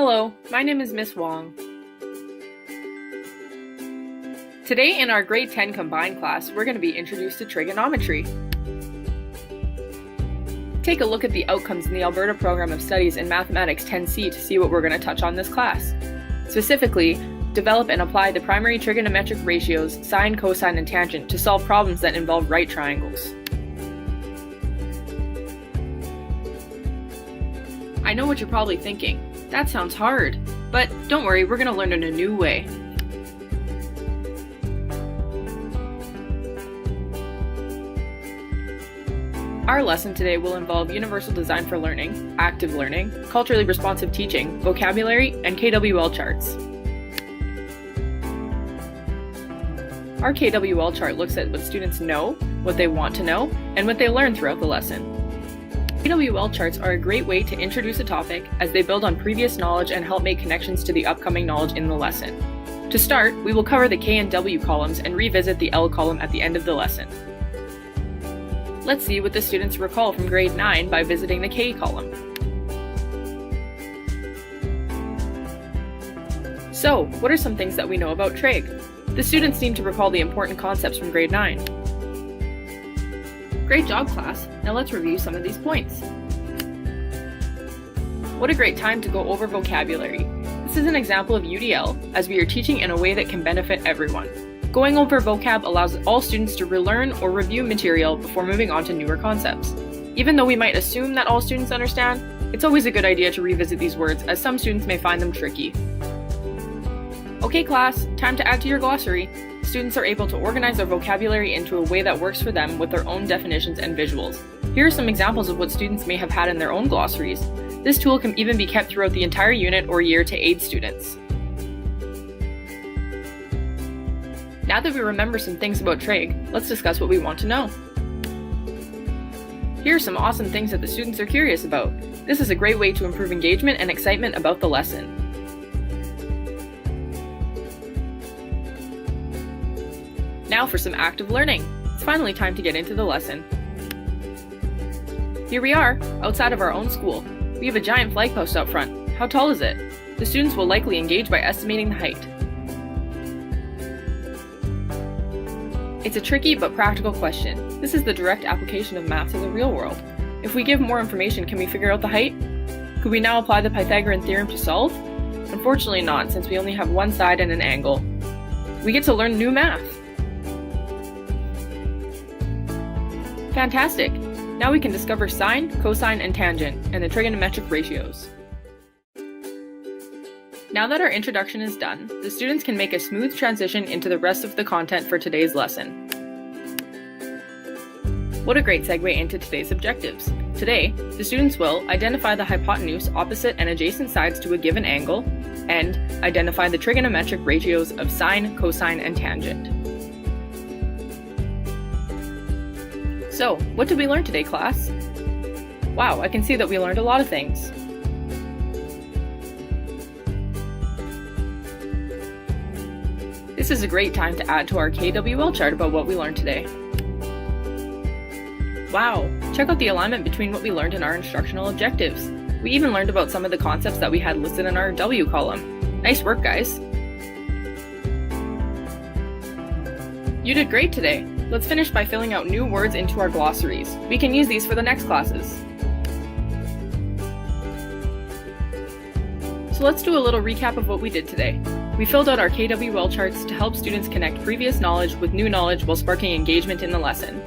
Hello, my name is Miss Wong. Today in our grade 10 combined class, we're going to be introduced to trigonometry. Take a look at the outcomes in the Alberta Program of Studies in Mathematics 10C to see what we're going to touch on this class. Specifically, develop and apply the primary trigonometric ratios sine, cosine, and tangent to solve problems that involve right triangles. I know what you're probably thinking. That sounds hard. But don't worry, we're going to learn in a new way. Our lesson today will involve universal design for learning, active learning, culturally responsive teaching, vocabulary, and KWL charts. Our KWL chart looks at what students know, what they want to know, and what they learn throughout the lesson. KWL charts are a great way to introduce a topic as they build on previous knowledge and help make connections to the upcoming knowledge in the lesson. To start, we will cover the K and W columns and revisit the L column at the end of the lesson. Let's see what the students recall from grade 9 by visiting the K column. So, what are some things that we know about trig? The students seem to recall the important concepts from grade 9. Great job, class! Now let's review some of these points. What a great time to go over vocabulary. This is an example of UDL, as we are teaching in a way that can benefit everyone. Going over vocab allows all students to relearn or review material before moving on to newer concepts. Even though we might assume that all students understand, it's always a good idea to revisit these words as some students may find them tricky. Okay class, time to add to your glossary. Students are able to organize their vocabulary into a way that works for them with their own definitions and visuals. Here are some examples of what students may have had in their own glossaries. This tool can even be kept throughout the entire unit or year to aid students. Now that we remember some things about trig, let's discuss what we want to know. Here are some awesome things that the students are curious about. This is a great way to improve engagement and excitement about the lesson. Now for some active learning. It's finally time to get into the lesson. Here we are, outside of our own school. We have a giant flag post out front. How tall is it? The students will likely engage by estimating the height. It's a tricky but practical question. This is the direct application of math to the real world. If we give more information, can we figure out the height? Could we now apply the Pythagorean theorem to solve? Unfortunately not, since we only have one side and an angle. We get to learn new math. Fantastic! Now we can discover sine, cosine, and tangent, and the trigonometric ratios. Now that our introduction is done, the students can make a smooth transition into the rest of the content for today's lesson. What a great segue into today's objectives. Today, the students will identify the hypotenuse, opposite, and adjacent sides to a given angle, and identify the trigonometric ratios of sine, cosine, and tangent. So, what did we learn today, class? Wow, I can see that we learned a lot of things. This is a great time to add to our KWL chart about what we learned today. Wow, check out the alignment between what we learned in our instructional objectives. We even learned about some of the concepts that we had listed in our W column. Nice work, guys! You did great today! Let's finish by filling out new words into our glossaries. We can use these for the next classes. So let's do a little recap of what we did today. We filled out our KWL charts to help students connect previous knowledge with new knowledge while sparking engagement in the lesson.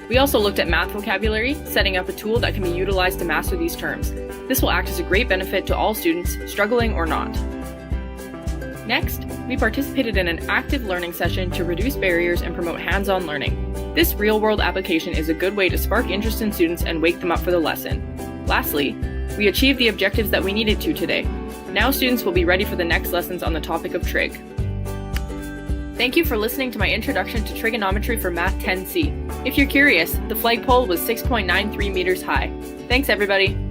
We also looked at math vocabulary, setting up a tool that can be utilized to master these terms. This will act as a great benefit to all students, struggling or not. Next, we participated in an active learning session to reduce barriers and promote hands-on learning. This real-world application is a good way to spark interest in students and wake them up for the lesson. Lastly, we achieved the objectives that we needed to today. Now students will be ready for the next lessons on the topic of trig. Thank you for listening to my introduction to trigonometry for Math 10C. If you're curious, the flagpole was 6.93 meters high. Thanks everybody!